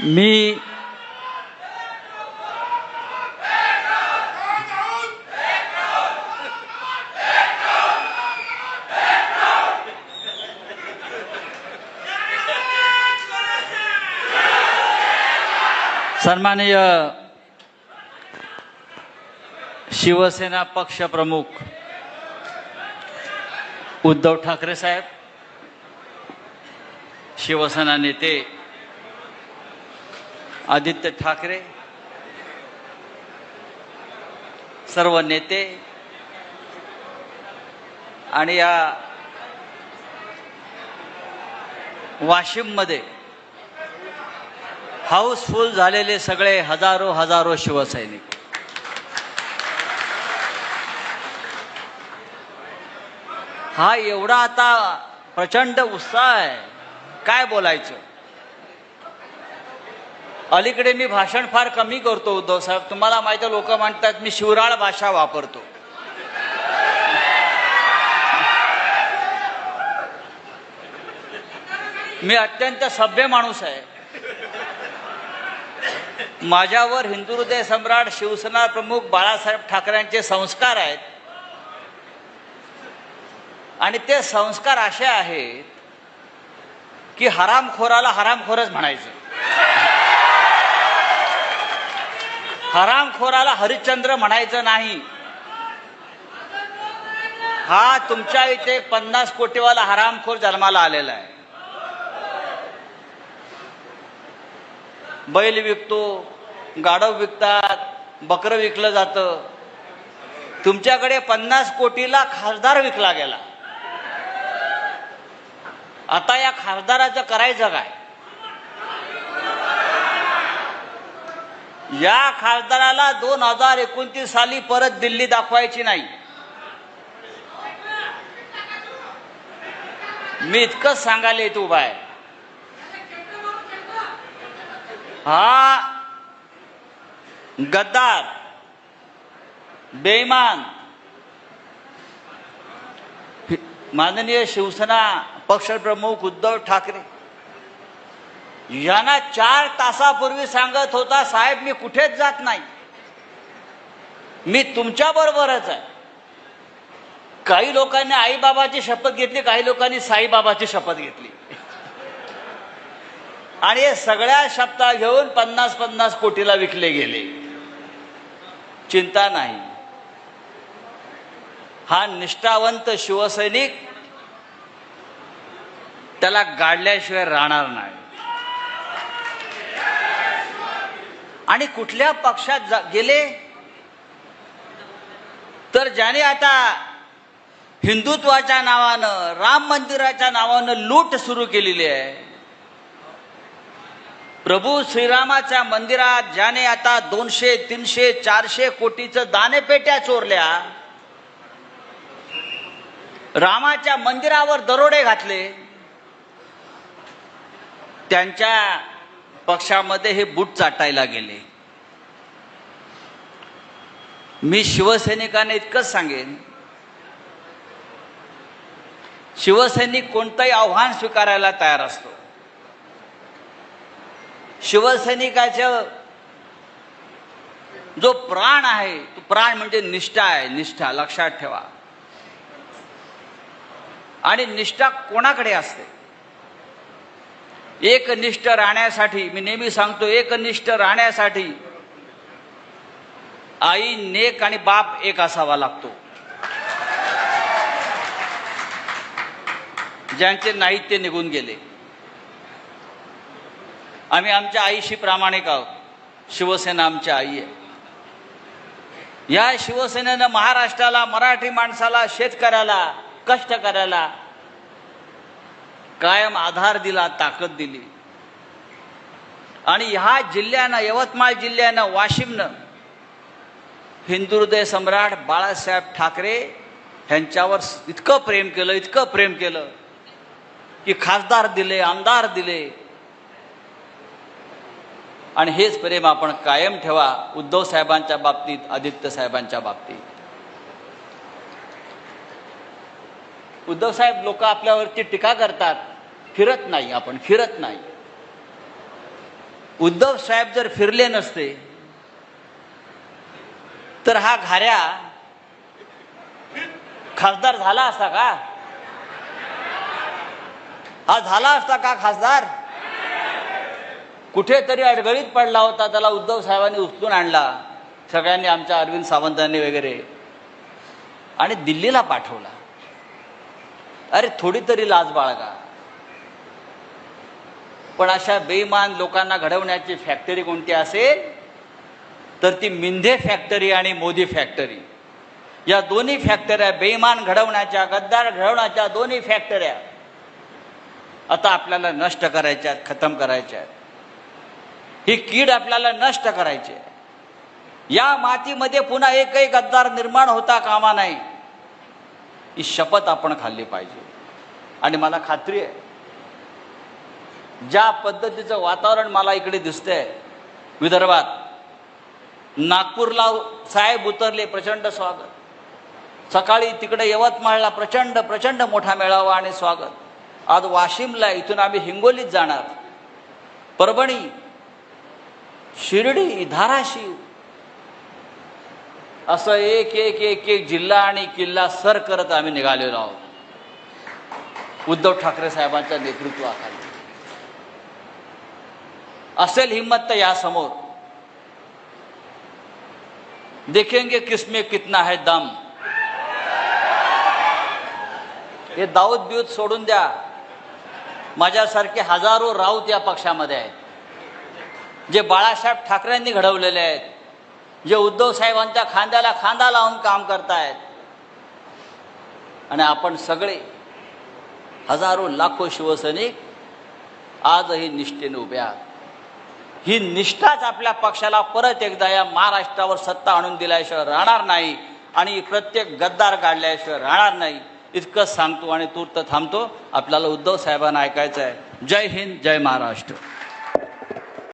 मी सन्माननीय शिवसेना पक्ष प्रमुख उद्धव ठाकरे साहेब, शिवसेना नेते आदित्य ठाकरे, सर्व नेते आणि या वाशिममध्ये हाऊसफुल झालेले सगळे हजारो शिवसैनिक, हा एवढा आता प्रचंड उत्साह आहे, काय बोलायचं. अलीकडे मी भाषण फार कमी करतो उद्धव साहेब, तुम्हाला माहिती आहे. लोक म्हणतात मी शिवराळ भाषा वापरतो. मी अत्यंत सभ्य माणूस आहे. माझ्यावर हिंदू हृदय सम्राट शिवसेना प्रमुख बाळासाहेब ठाकरेंचे संस्कार आहेत आणि ते संस्कार असे आहेत की हरामखोराला हरामखोरच म्हणायचं, हरामखोराला हरिश्चंद्र म्हणायचं नाही. हा तुमच्या इथे 50 कोटीवाला हरामखोर जन्माला आलेला आहे. बैल विकतो, गाढव विकतात, बकरं विकलं जातं. तुमच्याकडे 50 कोटीला खासदार विकला गेला. आता या खासदाराचं करायचं काय? या खासदाराला 2029 साली परत दिल्ली दाखवायची नाही. मी इतकंच सांगायला येतो उभा आहे. हा गद्दार, बेईमान माननीय शिवसेना पक्षप्रमुख उद्धव ठाकरे यांना 4 तासापूर्वी सांगत होता, साहेब मी कुठेच जात नाही, मी तुमच्या बरोबरच आहे. काही लोकांनी आईबाबाची शपथ घेतली, काही लोकांनी साईबाबाची शपथ घेतली आणि हे सगळ्या शपथा घेऊन 50 कोटीला विकले गेले. चिंता नाही. हा निष्ठावंत शिवसैनिक त्याला गाडल्याशिवाय राहणार नाही. आणि कुठल्या पक्षात गेले तर ज्याने आता हिंदुत्वाच्या नावानं, राम मंदिराच्या नावानं लूट सुरू केलेली आहे. प्रभू श्रीरामाच्या मंदिरात ज्याने आता 200, 300, 400 कोटीचं दानपेट्या चोरल्या, रामाच्या मंदिरावर दरोडे घातले, त्यांच्या पक्षामध्ये हे बूट चाटायला गेले. मी शिवसैनिकांना इतकंच सांगेन, शिवसैनिक कोणतंही आव्हान स्वीकारायला तयार असतो. शिवसैनिकाचा जो प्राण आहे तो प्राण म्हणजे निष्ठा आहे. निष्ठा लक्षात ठेवा. आणि निष्ठा कोणाकडे असते? एकनिष्ठ राहण्यासाठी, मी नेहमी सांगतो, एकनिष्ठ राहण्यासाठी आई नेक आणि बाप एक असावा लागतो. ज्यांचे नाहीत ते निघून गेले. आम्ही आमच्या आईशी प्रामाणिक आहोत. शिवसेना आमची आई आहे. या शिवसेनेनं महाराष्ट्राला, मराठी माणसाला, शेतकऱ्याला, कष्टकऱ्याला कायम आधार दिला, ताकद दिली. आणि ह्या जिल्ह्यानं, यवतमाळ जिल्ह्यानं, वाशिमनं हिंदू हृदय सम्राट बाळासाहेब ठाकरे ह्यांच्यावर इतकं प्रेम केलं की खासदार दिले, आमदार दिले. आणि हेच प्रेम आपण कायम ठेवा उद्धव साहेबांच्या बाबतीत, आदित्य साहेबांच्या बाबतीत. उद्धव साहेब, लोक आपल्यावरती टीका करतात, फिरत नाही, आपण फिरत नाही. उद्धव साहेब जर फिरले नसते तर हा घाऱ्या खासदार झाला असता का? हा झाला असता का खासदार? कुठेतरी अडगळीत पडला होता, त्याला उद्धव साहेबांनी उचलून आणला, सगळ्यांनी, आमच्या अरविंद सावंतांनी वगैरे, आणि दिल्लीला पाठवला. अरे थोडी तरी लाज बाळगा. पण अशा बेईमान लोकांना घडवण्याची फॅक्टरी कोणती असेल तर ती मिंधे फॅक्टरी आणि मोदी फॅक्टरी. या दोन्ही फॅक्टऱ्या, बेईमान घडवण्याच्या, गद्दार घडवण्याच्या दोन्ही फॅक्टऱ्या आता आपल्याला नष्ट करायच्या आहेत, खतम करायच्या आहेत. ही कीड आपल्याला नष्ट करायची आहे. या मातीमध्ये पुन्हा एकही गद्दार निर्माण होता कामा नाही, ही शपथ आपण खाल्ली पाहिजे. आणि मला खात्री आहे, ज्या पद्धतीचं वातावरण मला इकडे दिसतंय विदर्भात, नागपूरला साहेब उतरले, प्रचंड स्वागत. सकाळी तिकडे यवतमाळला प्रचंड मोठा मेळावा आणि स्वागत. आज वाशिमला, इथून आम्ही हिंगोलीत जाणार, परभणी, शिर्डी, धाराशिव, असं एक एक एक एक जिल्हा आणि किल्ला सर करत आम्ही निघालेलो आहोत उद्धव ठाकरे साहेबांच्या नेतृत्वाखाली. असेल हिम्मत तर या समोर देखेंगे किसमें कितना है दम. हे दाऊद बिऊद सोडून द्या. माझ्यासारखे हजारो राऊत या पक्षामध्ये आहेत, जे बाळासाहेब ठाकरेंनी घडवलेले आहेत, जे उद्धव साहेबांच्या खांद्याला खांदा लावून काम करतायत. आणि आपण सगळे हजारो लाखो शिवसैनिक आजही निष्ठेने उभे आहात. ही निष्ठाच आपल्या पक्षाला परत एकदा या महाराष्ट्रावर सत्ता आणून दिल्याशिवाय राहणार नाही आणि प्रत्येक गद्दार काढल्याशिवाय राहणार नाही. इतकंच सांगतो आणि तूर्त थांबतो. आपल्याला उद्धव साहेबांना ऐकायचं आहे. जय हिंद, जय महाराष्ट्र.